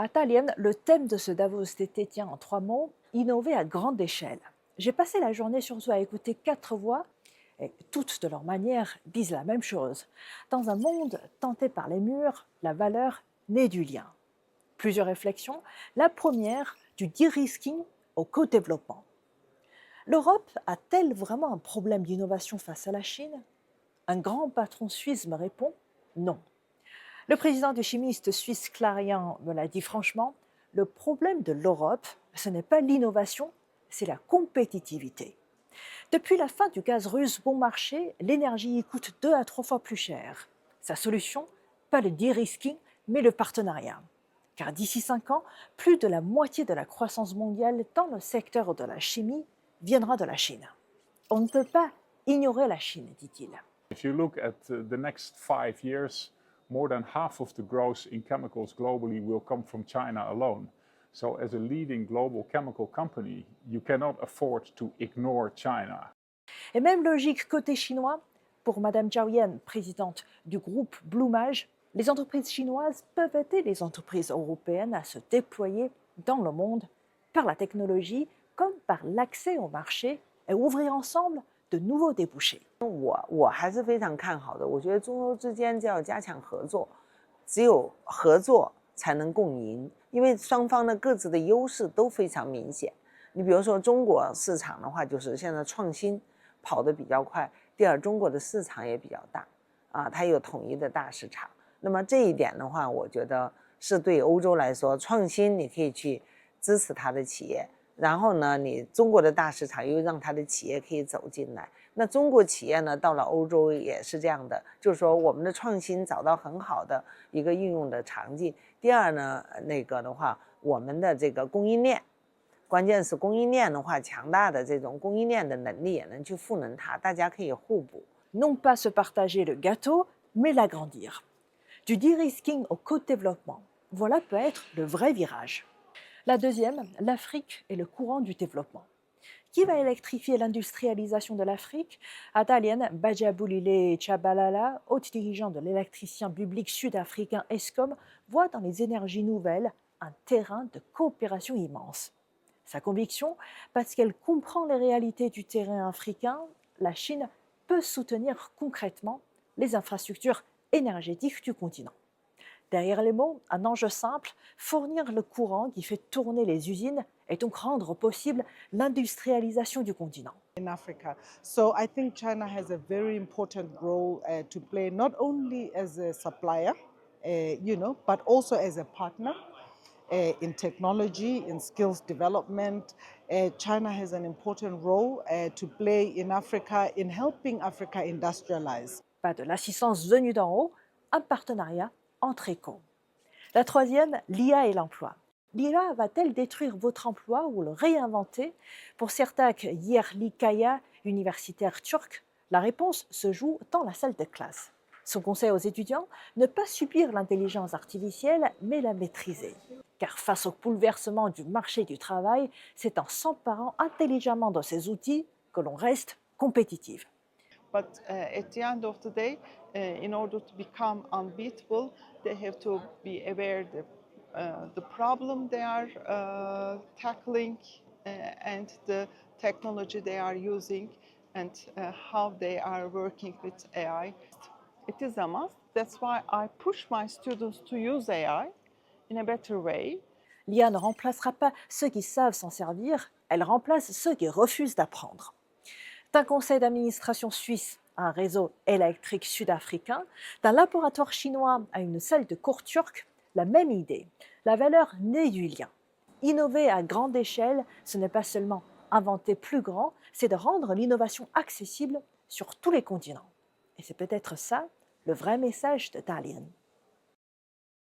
À Tallinn, le thème de ce Davos d'été tient en 3 mots, innover à grande échelle. J'ai passé la journée surtout à écouter 4 voix, et toutes de leur manière disent la même chose. Dans un monde tenté par les murs, la valeur naît du lien. Plusieurs réflexions. La première, du de-risking au co-développement. L'Europe a-t-elle vraiment un problème d'innovation face à la Chine? Un grand patron suisse me répond non. Le président du chimiste suisse Clariant me l'a dit franchement, le problème de l'Europe, ce n'est pas l'innovation, c'est la compétitivité. Depuis la fin du gaz russe bon marché, l'énergie y coûte 2 à 3 fois plus cher. Sa solution, pas le de-risking, mais le partenariat. Car d'ici 5 ans, plus de la moitié de la croissance mondiale dans le secteur de la chimie viendra de la Chine. On ne peut pas ignorer la Chine, dit-il. If you look at the next 5 years, more than half of the growth in chemicals globally will come from China alone. So as a leading global chemical company, you cannot afford to ignore China. Et même logique côté chinois, pour Madame Zhao Yan, présidente du groupe Bloomage, les entreprises chinoises peuvent aider les entreprises européennes à se déployer dans le monde par la technologie comme par l'accès au marché et ouvrir ensemble de nouveaux débouchés. 我还是非常看好的。我觉得中欧之间就要加强合作，只有合作才能共赢，因为双方的各自的优势都非常明显。你比如说中国市场的话，就是现在创新跑得比较快，第二中国的市场也比较大，它有统一的大市场。那么这一点的话，我觉得是对欧洲来说，创新你可以去支持它的企业，然后呢，你中国的大市场又让它的企业可以走进来。那中国企业呢，到了欧洲也是这样的，就是说我们的创新找到很好的一个应用的场景。第二呢，那个的话，我们的这个供应链，关键是供应链的话，强大的这种供应链的能力也能去赋能它，大家可以互补。Non pas se partager le gâteau, mais l'agrandir. Du de-risking au co-développement. Voilà peut être le vrai virage. La deuxième, l'Afrique et le courant du développement. Qui va électrifier l'industrialisation de l'Afrique? À Tallinn, Bajaboulile Chabalala, haut dirigeant de l'électricien public sud-africain Eskom, voit dans les énergies nouvelles un terrain de coopération immense. Sa conviction, parce qu'elle comprend les réalités du terrain africain, la Chine peut soutenir concrètement les infrastructures énergétiques du continent. Derrière les mots, un enjeu simple, fournir le courant qui fait tourner les usines et donc rendre possible l'industrialisation du continent. In Africa. So I think China has a very important role to play, not only as a supplier, but also as a partner in technology, in skills development. China has an important role to play in Africa, in helping Africa industrialize. Pas de l'assistance venue d'en haut, un partenariat entre échos. La troisième, l'IA et l'emploi. L'IA va-t-elle détruire votre emploi ou le réinventer? Pour Sertac Yerlikaya, universitaire turc, la réponse se joue dans la salle de classe. Son conseil aux étudiants, ne pas subir l'intelligence artificielle, mais la maîtriser. Car face au bouleversement du marché du travail, c'est en s'emparant intelligemment de ces outils que l'on reste compétitif. But at the end of the day, in order to become unbeatable, they have to be aware the problem they are tackling and the technology they are using and how they are working with AI. It is a must. That's why I push my students to use AI in a better way. L'IA ne remplacera pas ceux qui savent s'en servir, elle remplace ceux qui refusent d'apprendre. D'un conseil d'administration suisse à un réseau électrique sud-africain, d'un laboratoire chinois à une salle de cours turque, la même idée. La valeur naît du lien. Innover à grande échelle, ce n'est pas seulement inventer plus grand, c'est de rendre l'innovation accessible sur tous les continents. Et c'est peut-être ça le vrai message de Tallinn.